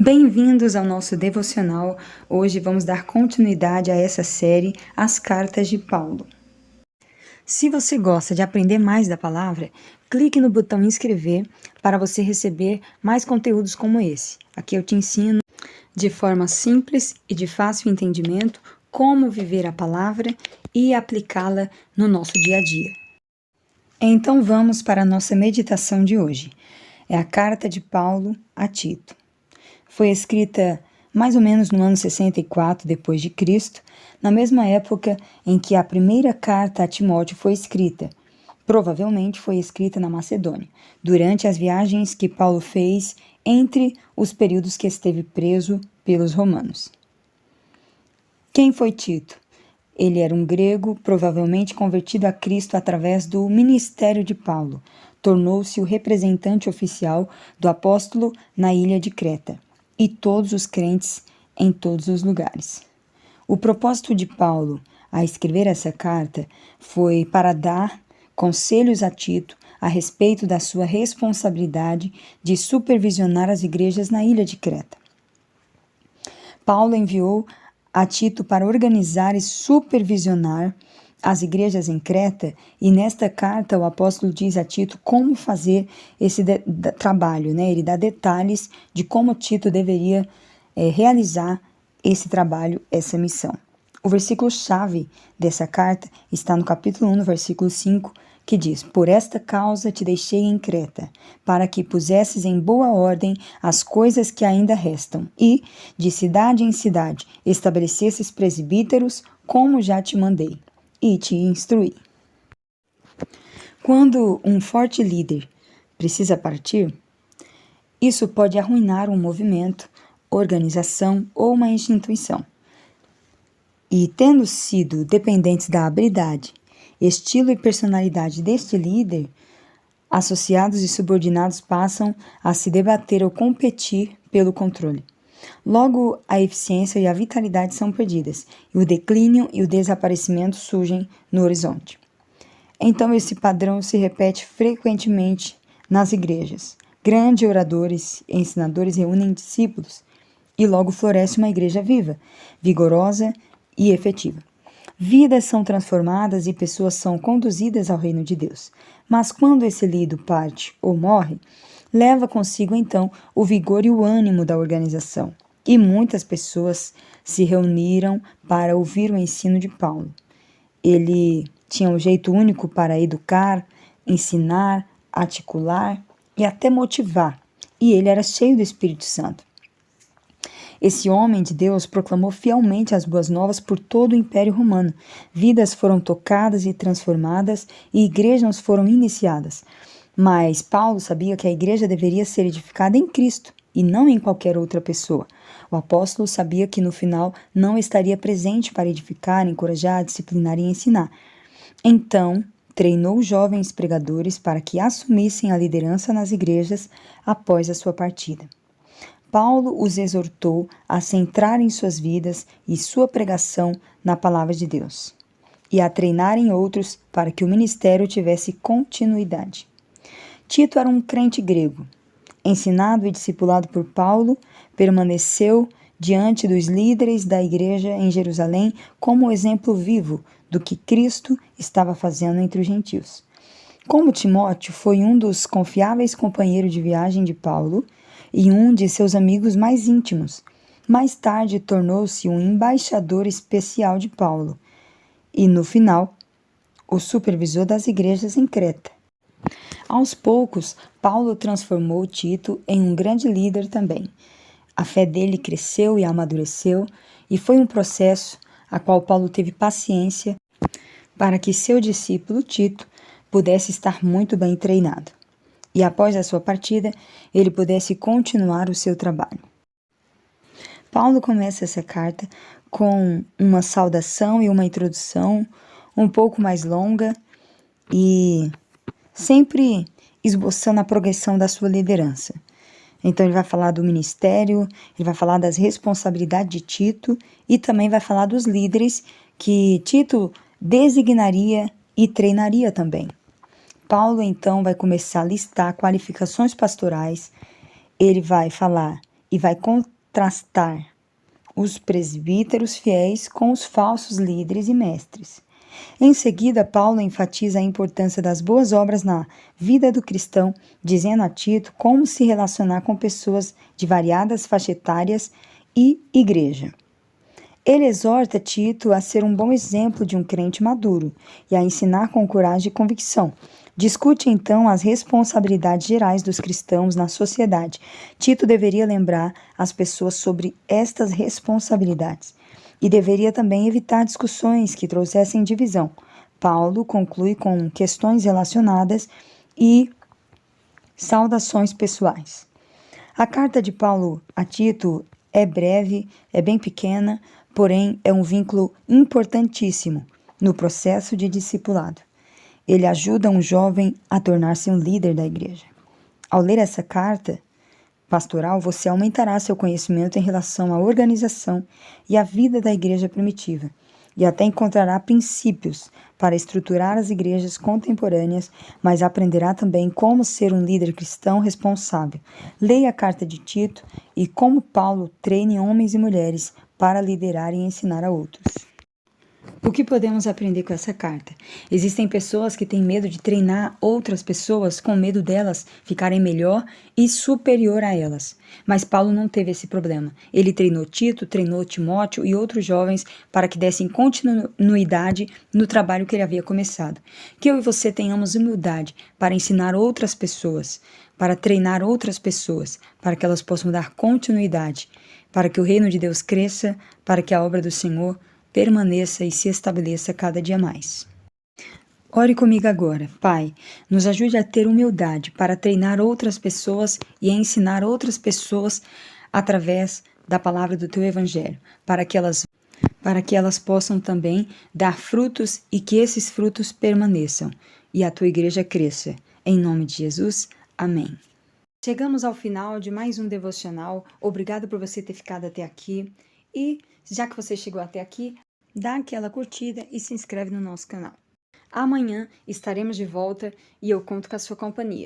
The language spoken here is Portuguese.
Bem-vindos ao nosso devocional. Hoje vamos dar continuidade a essa série, As Cartas de Paulo. Se você gosta de aprender mais da palavra, clique no botão inscrever para você receber mais conteúdos como esse. Aqui eu te ensino de forma simples e de fácil entendimento como viver a palavra e aplicá-la no nosso dia a dia. Então vamos para a nossa meditação de hoje. É a carta de Paulo a Tito. Foi escrita mais ou menos no ano 64 depois de Cristo, na mesma época em que a primeira carta a Timóteo foi escrita. Provavelmente foi escrita na Macedônia, durante as viagens que Paulo fez entre os períodos que esteve preso pelos romanos. Quem foi Tito? Ele era um grego, provavelmente convertido a Cristo através do ministério de Paulo. Tornou-se o representante oficial do apóstolo na ilha de Creta e todos os crentes em todos os lugares. O propósito de Paulo a escrever essa carta foi para dar conselhos a Tito a respeito da sua responsabilidade de supervisionar as igrejas na ilha de Creta. Paulo enviou a Tito para organizar e supervisionar as igrejas em Creta, e nesta carta o apóstolo diz a Tito como fazer esse trabalho, né? Ele dá detalhes de como Tito deveria realizar esse trabalho, essa missão. O versículo-chave dessa carta está no capítulo 1, no versículo 5, que diz: Por esta causa te deixei em Creta, para que pusesses em boa ordem as coisas que ainda restam, e, de cidade em cidade, estabelecesses presbíteros, como já te mandei e te instruí. Quando um forte líder precisa partir, isso pode arruinar um movimento, organização ou uma instituição. E tendo sido dependentes da habilidade, estilo e personalidade deste líder, associados e subordinados passam a se debater ou competir pelo controle. Logo, a eficiência e a vitalidade são perdidas, e o declínio e o desaparecimento surgem no horizonte. Então, esse padrão se repete frequentemente nas igrejas. Grandes oradores e ensinadores reúnem discípulos, e logo floresce uma igreja viva, vigorosa e efetiva. Vidas são transformadas e pessoas são conduzidas ao reino de Deus. Mas quando esse líder parte ou morre, leva consigo então o vigor e o ânimo da organização. E muitas pessoas se reuniram para ouvir o ensino de Paulo. Ele tinha um jeito único para educar, ensinar, articular e até motivar. E ele era cheio do Espírito Santo. Esse homem de Deus proclamou fielmente as boas novas por todo o Império Romano. Vidas foram tocadas e transformadas e igrejas foram iniciadas. Mas Paulo sabia que a igreja deveria ser edificada em Cristo e não em qualquer outra pessoa. O apóstolo sabia que no final não estaria presente para edificar, encorajar, disciplinar e ensinar. Então, treinou jovens pregadores para que assumissem a liderança nas igrejas após a sua partida. Paulo os exortou a centrarem suas vidas e sua pregação na palavra de Deus e a treinarem outros para que o ministério tivesse continuidade. Tito era um crente grego. Ensinado e discipulado por Paulo, permaneceu diante dos líderes da igreja em Jerusalém como exemplo vivo do que Cristo estava fazendo entre os gentios. Como Timóteo foi um dos confiáveis companheiros de viagem de Paulo e um de seus amigos mais íntimos, mais tarde tornou-se um embaixador especial de Paulo e, no final, o supervisor das igrejas em Creta. Aos poucos, Paulo transformou Tito em um grande líder também. A fé dele cresceu e amadureceu, e foi um processo a qual Paulo teve paciência para que seu discípulo Tito pudesse estar muito bem treinado, e após a sua partida, ele pudesse continuar o seu trabalho. Paulo começa essa carta com uma saudação e uma introdução um pouco mais longa e sempre esboçando a progressão da sua liderança. Então ele vai falar do ministério, ele vai falar das responsabilidades de Tito e também vai falar dos líderes que Tito designaria e treinaria também. Paulo então vai começar a listar qualificações pastorais, ele vai falar e vai contrastar os presbíteros fiéis com os falsos líderes e mestres. Em seguida, Paulo enfatiza a importância das boas obras na vida do cristão, dizendo a Tito como se relacionar com pessoas de variadas faixas etárias e igreja. Ele exorta Tito a ser um bom exemplo de um crente maduro e a ensinar com coragem e convicção. Discute então as responsabilidades gerais dos cristãos na sociedade. Tito deveria lembrar as pessoas sobre estas responsabilidades e deveria também evitar discussões que trouxessem divisão. Paulo conclui com questões relacionadas e saudações pessoais. A carta de Paulo a Tito é breve, é bem pequena, porém é um vínculo importantíssimo no processo de discipulado. Ele ajuda um jovem a tornar-se um líder da igreja. Ao ler essa carta pastoral, você aumentará seu conhecimento em relação à organização e à vida da igreja primitiva, e até encontrará princípios para estruturar as igrejas contemporâneas, mas aprenderá também como ser um líder cristão responsável. Leia a carta de Tito e como Paulo treine homens e mulheres para liderar e ensinar a outros. O que podemos aprender com essa carta? Existem pessoas que têm medo de treinar outras pessoas com medo delas ficarem melhor e superior a elas. Mas Paulo não teve esse problema. Ele treinou Tito, treinou Timóteo e outros jovens para que dessem continuidade no trabalho que ele havia começado. Que eu e você tenhamos humildade para ensinar outras pessoas, para treinar outras pessoas, para que elas possam dar continuidade, para que o reino de Deus cresça, para que a obra do Senhor permaneça e se estabeleça cada dia mais. Ore comigo agora. Pai, nos ajude a ter humildade para treinar outras pessoas e a ensinar outras pessoas através da palavra do Teu Evangelho, para que elas possam também dar frutos e que esses frutos permaneçam e a Tua igreja cresça. Em nome de Jesus, amém. Chegamos ao final de mais um devocional. Obrigado por você ter ficado até aqui. E, já que você chegou até aqui, dá aquela curtida e se inscreve no nosso canal. Amanhã estaremos de volta e eu conto com a sua companhia.